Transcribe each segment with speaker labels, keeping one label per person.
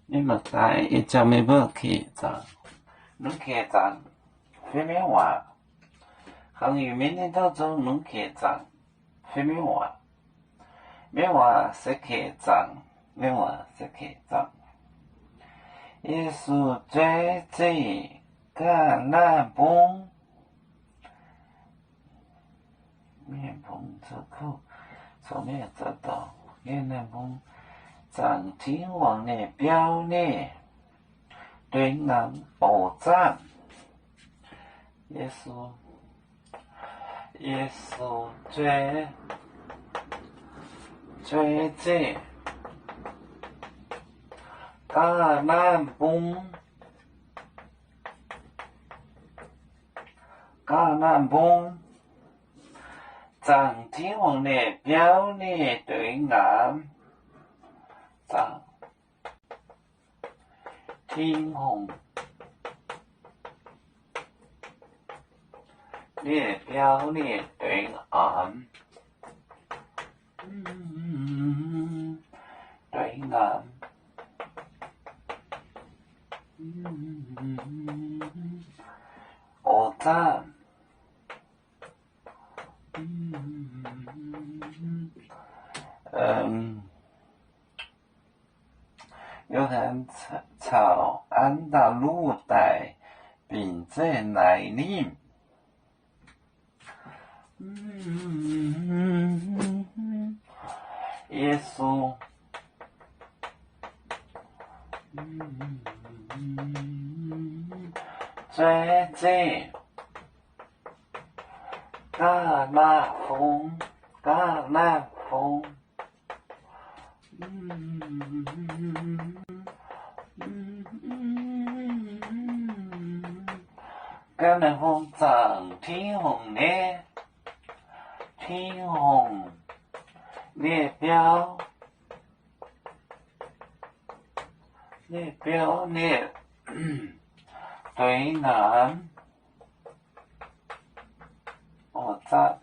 Speaker 1: 你目知一朝咪要起涨，能起涨，非免话，行业明年当中能起涨，非免话，免话是起涨，免话是起涨。耶稣最最橄榄崩，面崩之苦，从面得到橄榄崩。长天王的表列，对岸保障。耶稣最最橄榄崩，橄榄崩。长天王的表列对岸。长天虹列表列对岸，对岸，我站，有人朝安达鲁带并在来临。耶稣，最最橄榄风，橄榄风。橄榄风长天虹的天虹列表列对岸我站。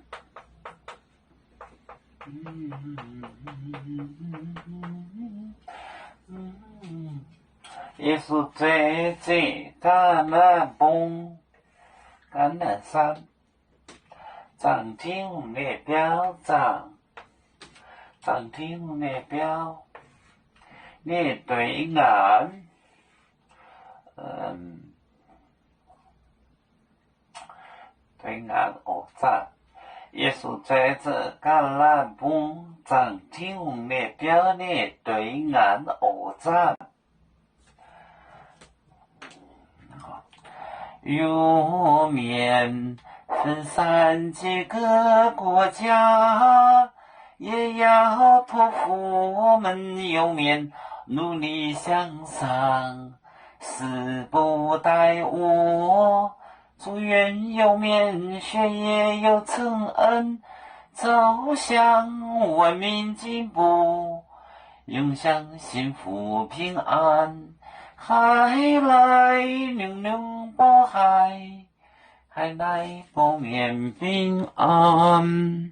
Speaker 1: 耶稣最最橄榄崩，橄榄山，长天虹列表长天虹列表列对岸，对岸我站。耶稣在这橄榄崩，长天虹列表列对岸我站。右面分散几个国家，也要托付我们右面努力向上，死不怠惰。祝愿右面学业有承恩，走向文明进步，永享幸福平安。海来玲珑波海，海来波面平安。